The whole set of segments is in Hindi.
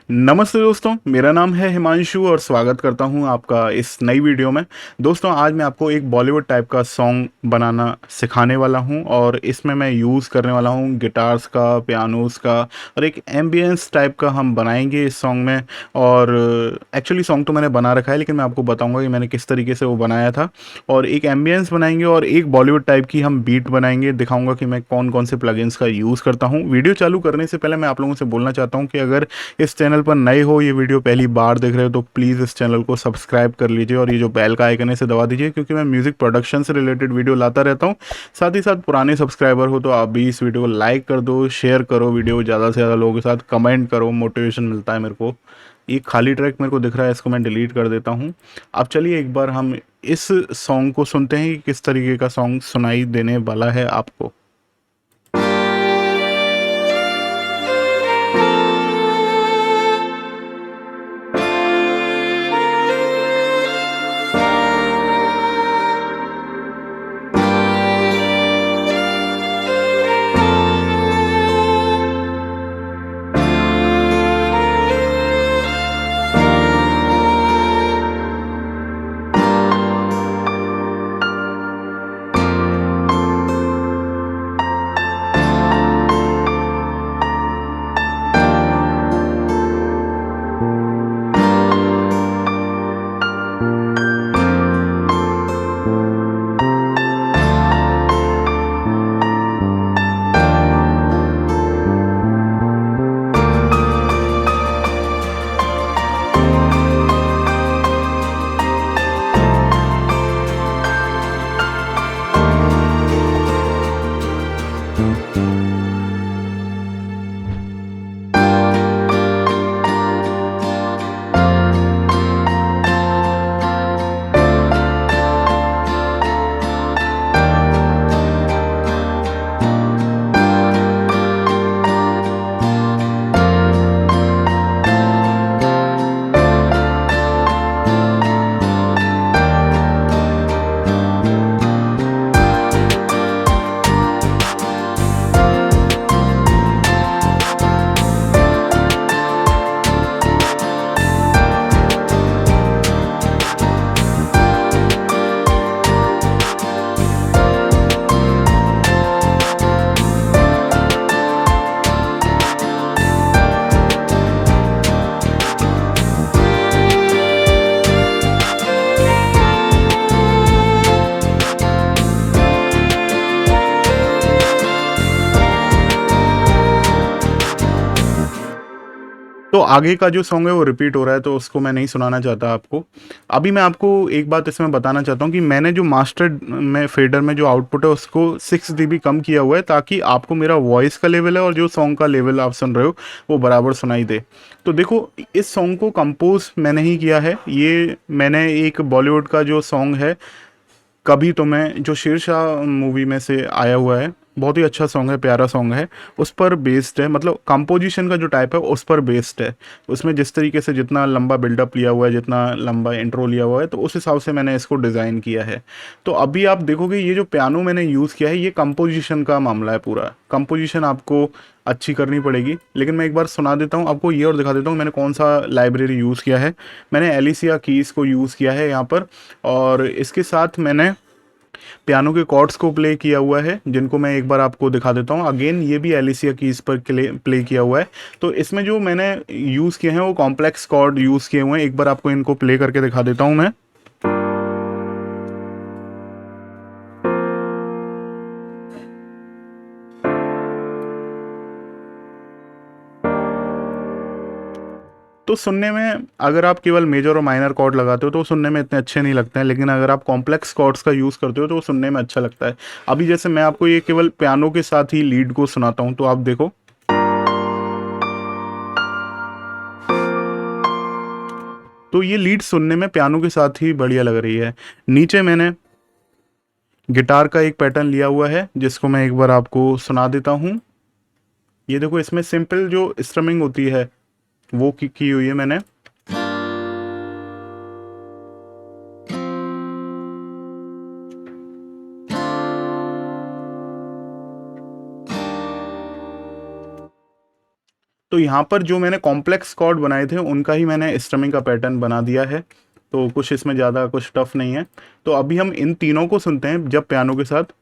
नमस्ते दोस्तों, मेरा नाम है हिमांशु और स्वागत करता हूं आपका इस नई वीडियो में। दोस्तों, आज मैं आपको एक बॉलीवुड टाइप का सॉन्ग बनाना सिखाने वाला हूं और इसमें मैं यूज़ करने वाला हूं गिटार्स का, पियानोस का और एक एम्बियंस टाइप का हम बनाएंगे इस सॉन्ग में। और एक्चुअली सॉन्ग तो मैंने बना रखा है, लेकिन मैं आपको बताऊंगा कि मैंने किस तरीके से वो बनाया था। और एक एम्बियंस बनाएंगे और एक बॉलीवुड टाइप की हम बीट बनाएंगे। दिखाऊंगा कि मैं कौन कौन से प्लगइन्स का यूज़ करता हूँ। वीडियो चालू करने से पहले मैं आप लोगों से बोलना चाहता हूँ कि अगर इस चैनल पर नए हो, ये वीडियो पहली बार देख रहे हो, तो प्लीज़ इस चैनल को सब्सक्राइब कर लीजिए और ये जो बेल का आइकन है इसे दबा दीजिए, क्योंकि मैं म्यूज़िक प्रोडक्शन से रिलेटेड वीडियो लाता रहता हूँ। साथ ही साथ पुराने सब्सक्राइबर हो तो आप भी इस वीडियो को लाइक कर दो, शेयर करो, वीडियो को ज़्यादा से ज़्यादा लोगों के साथ कमेंट करो, मोटिवेशन मिलता है मेरे को। ये खाली ट्रैक मेरे को दिख रहा है, इसको मैं डिलीट कर देता हूँ। अब चलिए एक बार हम इस सॉन्ग को सुनते हैं कि किस तरीके का सॉन्ग सुनाई देने वाला है आपको। तो आगे का जो सॉन्ग है वो रिपीट हो रहा है, तो उसको मैं नहीं सुनाना चाहता आपको। अभी मैं आपको एक बात इसमें बताना चाहता हूँ कि मैंने जो मास्टर में फेडर में जो आउटपुट है उसको 6 dB कम किया हुआ है, ताकि आपको मेरा वॉइस का लेवल है और जो सॉन्ग का लेवल आप सुन रहे हो वो बराबर सुनाई दे। तो देखो, इस सॉन्ग को कंपोज मैंने ही किया है। ये मैंने एक बॉलीवुड का जो सॉन्ग है कभी तो मैं, जो शेरशाह मूवी में से आया हुआ है, बहुत ही अच्छा सॉन्ग है, प्यारा सॉन्ग है, उस पर बेस्ड है। मतलब कंपोजिशन का जो टाइप है उस पर बेस्ड है। उसमें जिस तरीके से जितना लंबा बिल्डअप लिया हुआ है, जितना लंबा इंट्रो लिया हुआ है, तो उस हिसाब से मैंने इसको डिज़ाइन किया है। तो अभी आप देखोगे ये जो पियानो मैंने यूज़ किया है, ये कंपोजिशन का मामला है। पूरा कंपोजिशन आपको अच्छी करनी पड़ेगी। लेकिन मैं एक बार सुना देता हूँ आपको ये और दिखा देता हूँ मैंने कौन सा लाइब्रेरी यूज़ किया है। मैंने एलिसिया कीज़ को यूज़ किया है यहाँ पर, और इसके साथ मैंने पियानो के कॉर्ड्स को प्ले किया हुआ है, जिनको मैं एक बार आपको दिखा देता हूँ। अगेन ये भी एलिसिया कीज पर प्ले किया हुआ है। तो इसमें जो मैंने यूज़ किए हैं वो कॉम्प्लेक्स कॉर्ड यूज़ किए हुए हैं। एक बार आपको इनको प्ले करके दिखा देता हूँ मैं। तो सुनने में, अगर आप केवल मेजर और माइनर कॉर्ड लगाते हो तो सुनने में इतने अच्छे नहीं लगते हैं, लेकिन अगर आप कॉम्प्लेक्स कॉर्ड्स का यूज़ करते हो तो वो सुनने में अच्छा लगता है। अभी जैसे मैं आपको ये केवल पियानो के साथ ही लीड को सुनाता हूँ, तो आप देखो। तो ये लीड सुनने में पियानो के साथ ही बढ़िया लग रही है। नीचे मैंने गिटार का एक पैटर्न लिया हुआ है, जिसको मैं एक बार आपको सुना देता हूँ। ये देखो, इसमें सिंपल जो स्ट्रमिंग होती है वो की हुई है मैंने। तो यहाँ पर जो मैंने कॉम्प्लेक्स कॉर्ड बनाए थे उनका ही मैंने स्ट्रमिंग का पैटर्न बना दिया है। तो कुछ इसमें ज़्यादा कुछ टफ नहीं है। तो अभी हम इन तीनों को सुनते हैं जब पियानो के साथ।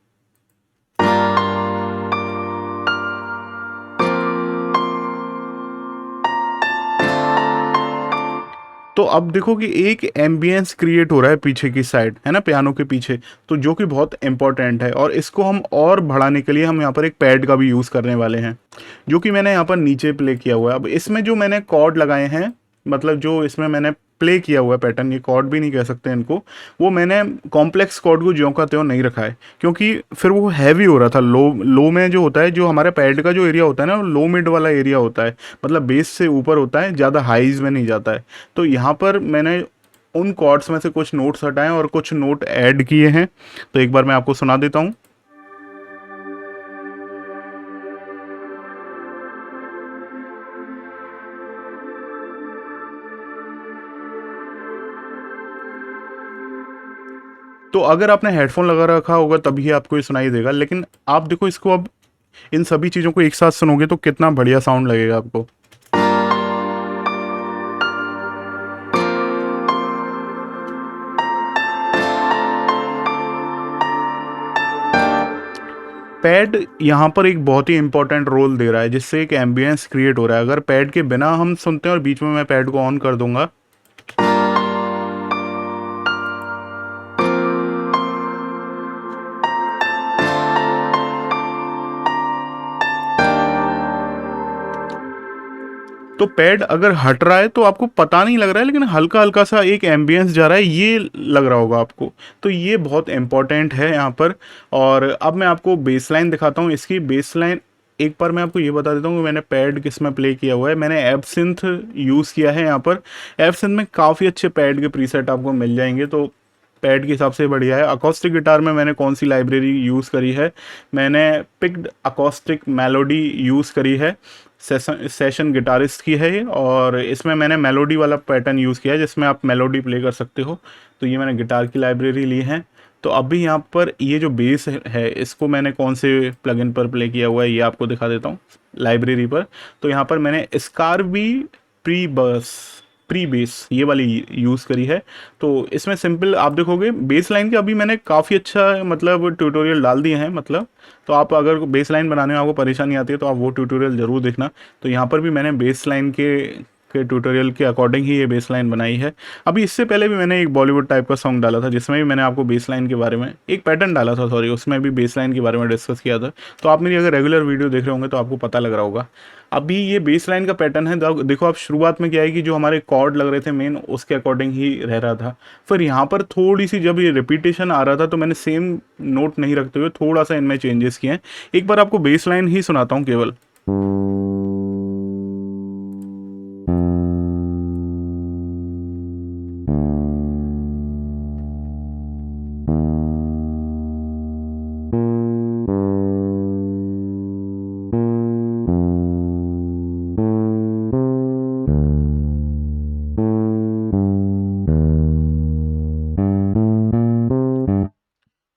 तो अब देखो कि एक एम्बियंस क्रिएट हो रहा है पीछे की साइड, है ना, पियानो के पीछे, तो जो कि बहुत इंपॉर्टेंट है। और इसको हम और बढ़ाने के लिए हम यहाँ पर एक पैड का भी यूज़ करने वाले हैं, जो कि मैंने यहाँ पर नीचे प्ले किया हुआ है। अब इसमें जो मैंने कॉर्ड लगाए हैं, मतलब जो इसमें मैंने प्ले किया हुआ है पैटर्न, ये कॉर्ड भी नहीं कह सकते इनको, वो मैंने कॉम्प्लेक्स कॉर्ड को ज्यों का त्यों नहीं रखा है, क्योंकि फिर वो हैवी हो रहा था। लो लो में जो होता है, जो हमारे पैड का जो एरिया होता है ना, वो लो मिड वाला एरिया होता है, मतलब बेस से ऊपर होता है, ज़्यादा हाइज में नहीं जाता है। तो यहाँ पर मैंने उन कॉर्ड्स में से कुछ नोट्स हटाए और कुछ नोट ऐड किए हैं। तो एक बार मैं आपको सुना देता हूँ। तो अगर आपने हेडफोन लगा रखा होगा तभी आपको ये सुनाई देगा, लेकिन आप देखो इसको, अब इन सभी चीज़ों को एक साथ सुनोगे तो कितना बढ़िया साउंड लगेगा आपको। पैड यहाँ पर एक बहुत ही इंपॉर्टेंट रोल दे रहा है, जिससे एक एम्बियंस क्रिएट हो रहा है। अगर पैड के बिना हम सुनते हैं और बीच में मैं पैड को ऑन कर दूंगा, तो पैड अगर हट रहा है तो आपको पता नहीं लग रहा है, लेकिन हल्का हल्का सा एक एम्बियंस जा रहा है, ये लग रहा होगा आपको। तो ये बहुत इंपॉर्टेंट है यहाँ पर। और अब मैं आपको बेस लाइन दिखाता हूँ। इसकी बेस लाइन एक बार मैं आपको ये बता देता हूँ कि मैंने पैड किस में प्ले किया हुआ है। मैंने एब्सिंथ यूज़ किया है यहाँ पर। एब्सिंथ में काफ़ी अच्छे पैड के प्रीसेट आपको मिल जाएंगे, तो पैड के हिसाब से बढ़िया है। अकॉस्टिक गिटार में मैंने कौन सी लाइब्रेरी यूज़ करी है, मैंने पिक्ड अकॉस्टिक मेलोडी यूज़ करी है, सेशन गिटारिस्ट की है ये। और इसमें मैंने मेलोडी वाला पैटर्न यूज़ किया है, जिसमें आप मेलोडी प्ले कर सकते हो। तो ये मैंने गिटार की लाइब्रेरी ली है। तो अभी यहाँ पर ये जो बेस है, इसको मैंने कौन से प्लगइन पर प्ले किया हुआ है ये आपको दिखा देता हूँ, लाइब्रेरी पर। तो यहाँ पर मैंने स्कारबी प्री बस प्री बेस ये वाली यूज़ करी है। तो इसमें सिंपल आप देखोगे बेस लाइन के अभी मैंने काफ़ी अच्छा मतलब ट्यूटोरियल डाल दिए हैं, मतलब। तो आप अगर बेस लाइन बनाने में आपको परेशानी आती है तो आप वो ट्यूटोरियल ज़रूर देखना। तो यहाँ पर भी मैंने बेस लाइन के ट्यूटोरियल के अकॉर्डिंग ही ये बेस लाइन बनाई है। अभी इससे पहले भी मैंने एक बॉलीवुड टाइप का सॉन्ग डाला था, जिसमें भी मैंने आपको बेस लाइन के बारे में एक पैटर्न डाला था, सॉरी, उसमें भी बेस लाइन के बारे में डिस्कस किया था। तो आप मेरी अगर रेगुलर वीडियो देख रहे होंगे तो आपको पता लग रहा होगा। अभी ये बेस लाइन का पैटर्न है, देखो आप शुरुआत में क्या है कि जो हमारे कॉर्ड लग रहे थे मेन, उसके अकॉर्डिंग ही रह रहा था। फिर यहाँ पर थोड़ी सी जब ये रिपीटेशन आ रहा था तो मैंने सेम नोट नहीं रखते हुए थोड़ा सा इनमें चेंजेस किए हैं। एक बार आपको बेस लाइन ही सुनाता हूँ केवल।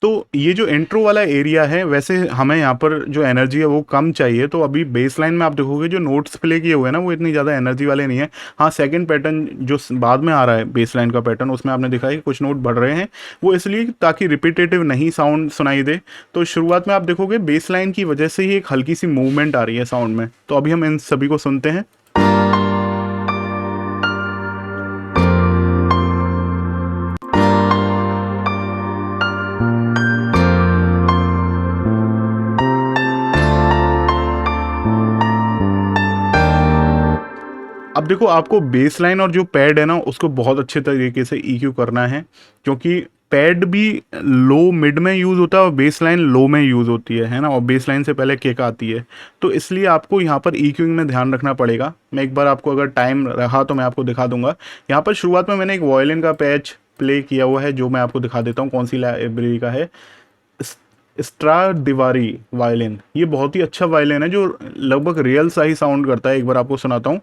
तो ये जो इंट्रो वाला एरिया है, वैसे हमें यहाँ पर जो एनर्जी है वो कम चाहिए। तो अभी बेस लाइन में आप देखोगे जो नोट्स प्ले किए हुए हैं ना, वो इतनी ज़्यादा एनर्जी वाले नहीं है। हाँ, सेकंड पैटर्न जो बाद में आ रहा है बेस लाइन का पैटर्न, उसमें आपने देखा है कि कुछ नोट बढ़ रहे हैं, वो इसलिए ताकि रिपीटेटिव नहीं साउंड सुनाई दे। तो शुरुआत में आप देखोगे बेस लाइन की वजह से ही एक हल्की सी मूवमेंट आ रही है साउंड में। तो अभी हम इन सभी को सुनते हैं। अब देखो आपको बेस लाइन और जो पैड है ना, उसको बहुत अच्छे तरीके से EQ करना है, क्योंकि पैड भी लो मिड में यूज़ होता है और बेस लाइन लो में यूज़ होती है ना, और बेस लाइन से पहले किक आती है। तो इसलिए आपको यहाँ पर EQing में ध्यान रखना पड़ेगा। मैं एक बार आपको अगर टाइम रहा तो मैं आपको दिखा दूंगा। यहाँ पर शुरुआत में मैंने एक वायलिन का पैच प्ले किया हुआ है, जो मैं आपको दिखा देता हूँ कौन सी लाइब्रेरी का है। स्ट्रादिवारी वायलिन, ये बहुत ही अच्छा वायलिन है जो लगभग रियल सा ही साउंड करता है। एक बार आपको सुनाता हूँ।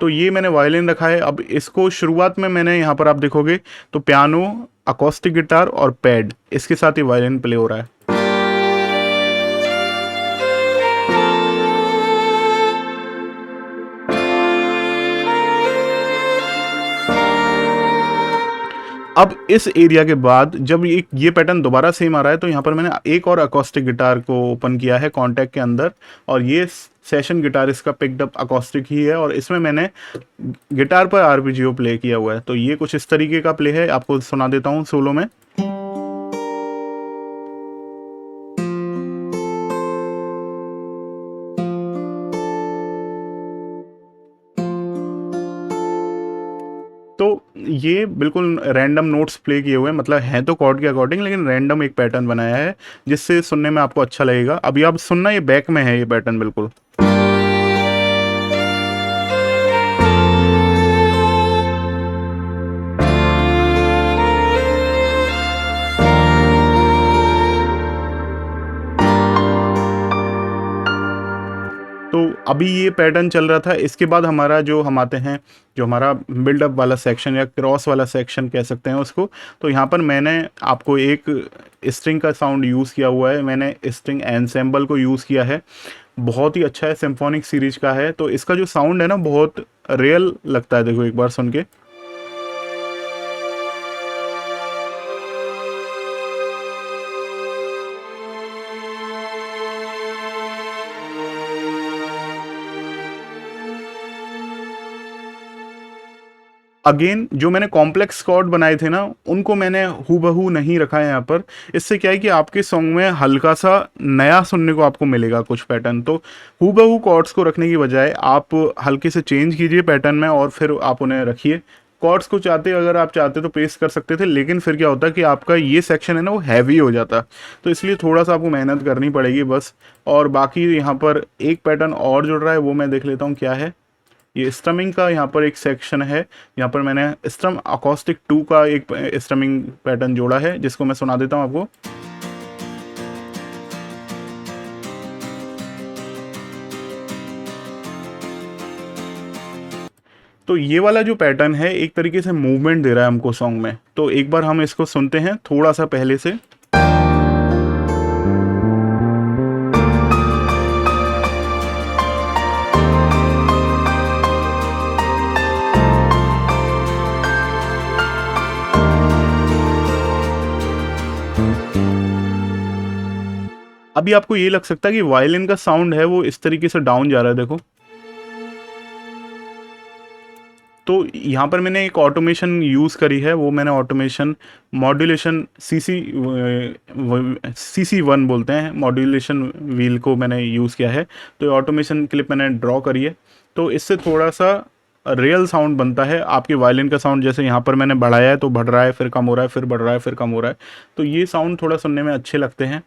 तो ये मैंने वायलिन रखा है। अब इसको शुरुआत में मैंने यहाँ पर आप देखोगे तो पियानो, अकॉस्टिक गिटार और पैड, इसके साथ ही वायलिन प्ले हो रहा है। अब इस एरिया के बाद जब ये पैटर्न दोबारा सेम आ रहा है, तो यहाँ पर मैंने एक और अकॉस्टिक गिटार को ओपन किया है कॉन्टैक्ट के अंदर, और ये सेशन गिटार इसका पिक्ड अप अकॉस्टिक ही है, और इसमें मैंने गिटार पर आरपीजीओ प्ले किया हुआ है। तो ये कुछ इस तरीके का प्ले है, आपको सुना देता हूँ सोलो में। तो ये बिल्कुल रैंडम नोट्स प्ले किए हुए हैं, मतलब हैं तो कॉर्ड के अकॉर्डिंग, लेकिन रैंडम एक पैटर्न बनाया है जिससे सुनने में आपको अच्छा लगेगा। अभी आप सुनना, ये बैक में है ये पैटर्न बिल्कुल। तो अभी ये पैटर्न चल रहा था। इसके बाद हमारा जो हम आते हैं, जो हमारा बिल्डअप वाला सेक्शन या क्रॉस वाला सेक्शन कह सकते हैं उसको। तो यहाँ पर मैंने आपको एक स्ट्रिंग का साउंड यूज़ किया हुआ है, मैंने स्ट्रिंग एनसेम्बल को यूज़ किया है। बहुत ही अच्छा है, सिम्फोनिक सीरीज का है। तो इसका जो साउंड है ना, बहुत रियल लगता है, देखो एक बार सुन के। अगेन जो मैंने कॉम्प्लेक्स कॉर्ड बनाए थे ना, उनको मैंने हूबहू नहीं रखा है यहाँ पर। इससे क्या है कि आपके सॉन्ग में हल्का सा नया सुनने को आपको मिलेगा कुछ पैटर्न। तो हूबहू कॉर्ड्स को रखने की बजाय आप हल्के से चेंज कीजिए पैटर्न में, और फिर आप उन्हें रखिए। कॉर्ड्स को चाहते, अगर आप चाहते तो पेस्ट कर सकते थे, लेकिन फिर क्या होता कि आपका ये सेक्शन है ना वो हैवी हो जाता। तो इसलिए थोड़ा सा आपको मेहनत करनी पड़ेगी बस। और बाकी यहाँ पर एक पैटर्न और जुड़ रहा है, वो मैं देख लेता हूँ क्या है। ये स्ट्रमिंग का यहाँ पर एक सेक्शन है। यहाँ पर मैंने स्ट्रम अकॉस्टिक 2 का एक स्ट्रमिंग पैटर्न जोड़ा है, जिसको मैं सुना देता हूँ आपको। तो ये वाला जो पैटर्न है एक तरीके से मूवमेंट दे रहा है हमको सॉन्ग में। तो एक बार हम इसको सुनते हैं थोड़ा सा पहले से। अभी आपको ये लग सकता है कि वायलिन का साउंड है वो इस तरीके से डाउन जा रहा है, देखो। तो यहाँ पर मैंने एक ऑटोमेशन यूज़ करी है, वो मैंने ऑटोमेशन मॉड्यूलेशन CC1 बोलते हैं, मॉड्यूलेशन व्हील को मैंने यूज़ किया है। तो ये ऑटोमेशन क्लिप मैंने ड्रॉ करी है। तो इससे थोड़ा सा रियल साउंड बनता है। आपके वायलिन का साउंड जैसे यहाँ पर मैंने बढ़ाया है तो बढ़ रहा है, फिर कम हो रहा है, फिर बढ़ रहा है, फिर कम हो रहा है। तो ये साउंड थोड़ा सुनने में अच्छे लगते हैं।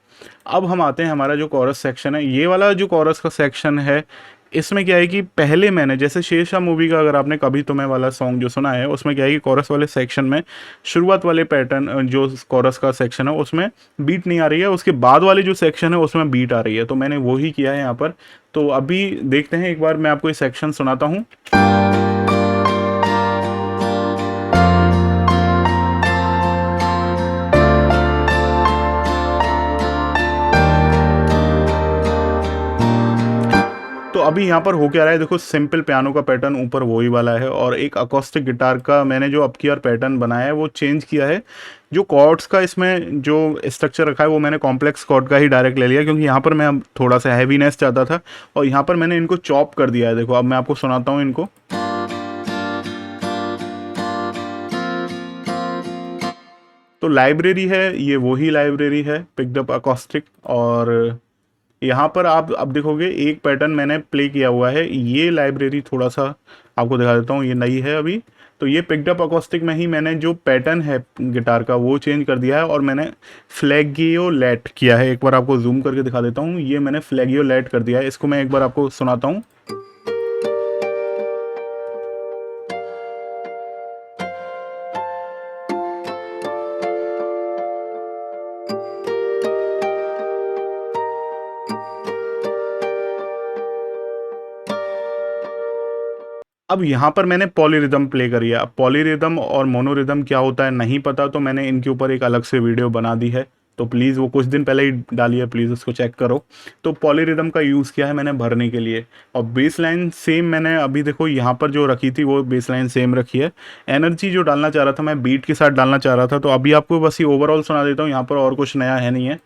अब हम आते हैं हमारा जो कोरस सेक्शन है। ये वाला जो कोरस का सेक्शन है, इसमें क्या है कि पहले मैंने जैसे शेरशाह मूवी का अगर आपने कभी तुम्हें वाला सॉन्ग जो सुना है, उसमें क्या है कि कोरस वाले सेक्शन में शुरुआत वाले पैटर्न जो कोरस का सेक्शन है उसमें बीट नहीं आ रही है, उसके बाद वाले जो सेक्शन है उसमें बीट आ रही है। तो मैंने वो ही किया है यहाँ पर। तो अभी देखते हैं, एक बार मैं आपको ये सेक्शन सुनाता हूँ। तो अभी यहाँ पर हो क्या रहा है, देखो सिंपल पियानो का पैटर्न ऊपर वही वाला है, और एक अकॉस्टिक गिटार का मैंने जो अब की बार पैटर्न बनाया है वो चेंज किया है। जो कॉर्ड्स का इसमें जो स्ट्रक्चर रखा है वो मैंने कॉम्प्लेक्स कॉर्ड का ही डायरेक्ट ले लिया, क्योंकि यहाँ पर मैं अब थोड़ा सा हैवीनेस चाहता था। और यहाँ पर मैंने इनको चॉप कर दिया है, देखो अब मैं आपको सुनाता हूँ इनको। तो लाइब्रेरी है, ये वही लाइब्रेरी है पिक्ड अप अकॉस्टिक। और यहाँ पर आप अब देखोगे एक पैटर्न मैंने प्ले किया हुआ है। ये लाइब्रेरी थोड़ा सा आपको दिखा देता हूँ, ये नई है अभी। तो ये पिक्ड अप अकॉस्टिक में ही मैंने जो पैटर्न है गिटार का वो चेंज कर दिया है, और मैंने फ्लैगियोलेट किया है। एक बार आपको जूम करके दिखा देता हूँ, ये मैंने फ्लैगियोलेट कर दिया है। इसको मैं एक बार आपको सुनाता हूँ। अब यहाँ पर मैंने पॉलीरिदम प्ले करी है। अब पॉलीरिदम और मोनोरिदम क्या होता है नहीं पता, तो मैंने इनके ऊपर एक अलग से वीडियो बना दी है, तो प्लीज़ वो कुछ दिन पहले ही डाली है, प्लीज़ उसको चेक करो। तो पॉलीरिदम का यूज़ किया है मैंने भरने के लिए। और बेस लाइन सेम मैंने अभी देखो यहाँ पर जो रखी थी वो बेस लाइन सेम रखी है। एनर्जी जो डालना चाह रहा था मैं बीट के साथ डालना चाह रहा था, तो अभी आपको बस ये ओवरऑल सुना देता हूँ, यहाँ पर और कुछ नया है नहीं है।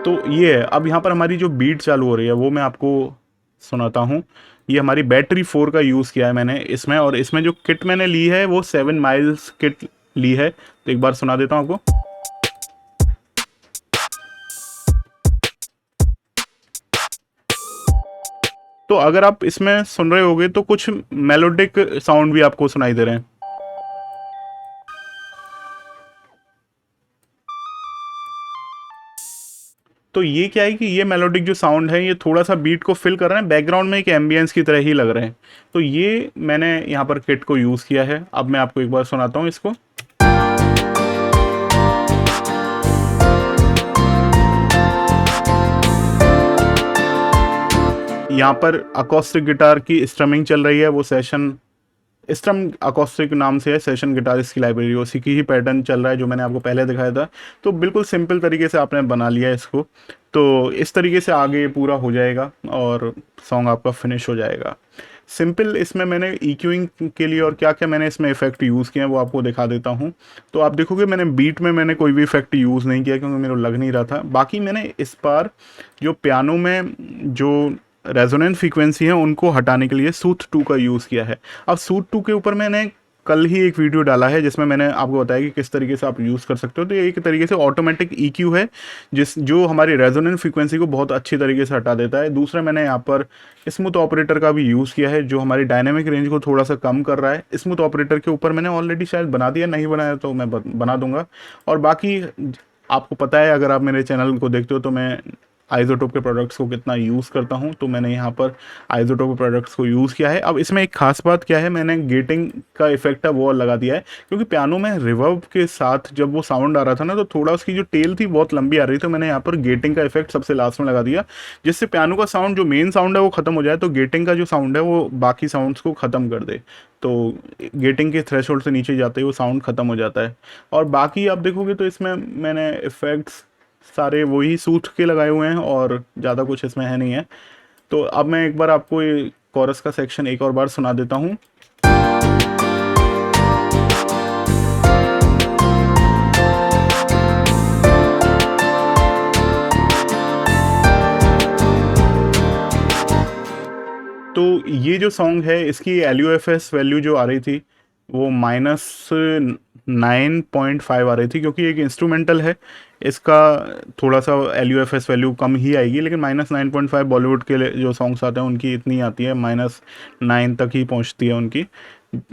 तो ये है, अब यहाँ पर हमारी जो बीट चालू हो रही है वो मैं आपको सुनाता हूँ। ये हमारी बैटरी 4 का यूज़ किया है मैंने इसमें, और इसमें जो किट मैंने ली है वो 7 माइल्स किट ली है, तो एक बार सुना देता हूँ आपको। तो अगर आप इसमें सुन रहे होगे तो कुछ मेलोडिक साउंड भी आपको सुनाई दे रहे हैं। तो ये क्या है कि ये मेलोडिक जो साउंड है ये थोड़ा सा बीट को फिल कर रहे हैं, बैकग्राउंड में एक एम्बियंस की तरह ही लग रहे हैं। तो ये मैंने यहाँ पर किट को यूज़ किया है। अब मैं आपको एक बार सुनाता हूँ इसको। यहाँ पर अकॉस्टिक गिटार की स्ट्रमिंग चल रही है, वो सेशन स्ट्रम अकॉस्टिक नाम से है, सेशन गिटारिस्ट की लाइब्रेरी, उसी की ही पैटर्न चल रहा है जो मैंने आपको पहले दिखाया था। तो बिल्कुल सिंपल तरीके से आपने बना लिया है इसको, तो इस तरीके से आगे ये पूरा हो जाएगा और सॉन्ग आपका फिनिश हो जाएगा सिंपल। इसमें मैंने EQing के लिए और क्या क्या मैंने इसमें इफेक्ट यूज़ किए हैं वो आपको दिखा देता हूँ। तो आप देखोगे मैंने बीट में मैंने कोई भी इफेक्ट यूज़ नहीं किया क्योंकि मेरे को लग नहीं रहा था। बाकी मैंने इस बार जो पियानो में जो रेजोनेंट फ्रीक्वेंसी है उनको हटाने के लिए सूथ 2 का यूज़ किया है। अब सूथ 2 के ऊपर मैंने कल ही एक वीडियो डाला है जिसमें मैंने आपको बताया कि किस तरीके से आप यूज़ कर सकते हो। तो ये एक तरीके से ऑटोमेटिक EQ है जो हमारी रेजोनेंट फ्रीक्वेंसी को बहुत अच्छी तरीके से हटा देता है। दूसरा मैंने यहाँ पर स्मूथ ऑपरेटर का भी यूज़ किया है जो हमारी डायनेमिक रेंज को थोड़ा सा कम कर रहा है। स्मूथ ऑपरेटर के ऊपर मैंने ऑलरेडी शायद बना दिया, नहीं बनाया तो मैं बना दूंगा। और बाकी आपको पता है अगर आप मेरे चैनल को देखते हो तो मैं आइज़ोटोप के प्रोडक्ट्स को कितना यूज़ करता हूँ, तो मैंने यहाँ पर आइज़ोटोप के प्रोडक्ट्स को यूज़ किया है। अब इसमें एक खास बात क्या है, मैंने गेटिंग का इफेक्ट है वो लगा दिया है क्योंकि पियानो में रिवर्ब के साथ जब वो साउंड आ रहा था ना तो थोड़ा उसकी जो टेल थी बहुत लंबी आ रही थी, तो मैंने यहाँ पर गेटिंग का इफेक्ट सबसे लास्ट में लगा दिया जिससे पियानो का साउंड जो मेन साउंड है वो ख़त्म हो जाए, तो गेटिंग का जो साउंड है वो बाकी साउंड्स को ख़त्म कर दे। तो गेटिंग के थ्रेशोल्ड से नीचे जाते ही वो साउंड ख़त्म हो जाता है। और बाकी आप देखोगे तो इसमें मैंने इफ़ेक्ट्स सारे वही सूट के लगाए हुए हैं और ज़्यादा कुछ इसमें है नहीं है। तो अब मैं एक बार आपको ये कोरस का सेक्शन एक और बार सुना देता हूँ। तो ये जो सॉन्ग है इसकी LUFS वैल्यू जो आ रही थी वो -9.5 आ रही थी क्योंकि एक इंस्ट्रूमेंटल है, इसका थोड़ा सा LUFS वैल्यू कम ही आएगी, लेकिन -9.5 बॉलीवुड के जो सॉन्ग्स आते हैं उनकी इतनी आती है, -9 तक ही पहुंचती है उनकी,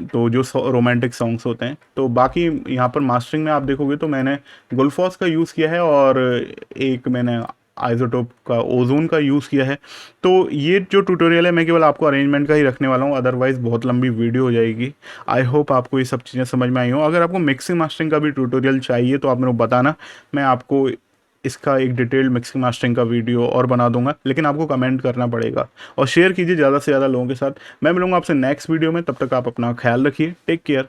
तो जो रोमांटिक सॉन्ग्स होते हैं। तो बाकी यहाँ पर मास्टरिंग में आप देखोगे तो मैंने गुलफॉस का यूज़ किया है और एक मैंने आइज़ोटोप का ओजोन का यूज़ किया है। तो ये जो ट्यूटोरियल है मैं केवल आपको अरेंजमेंट का ही रखने वाला हूँ, अदरवाइज़ बहुत लंबी वीडियो हो जाएगी। आई होप आपको ये सब चीज़ें समझ में आई हो। अगर आपको मिक्सिंग मास्टरिंग का भी ट्यूटोरियल चाहिए तो आप मेरे को बताना, मैं आपको इसका एक डिटेल्ड मिक्सिंग मास्टरिंग का वीडियो और बना दूंगा, लेकिन आपको कमेंट करना पड़ेगा और शेयर कीजिए ज़्यादा से ज़्यादा लोगों के साथ। मैं मिलूंगा आपसे नेक्स्ट वीडियो में, तब तक आप अपना ख्याल रखिए। Take care.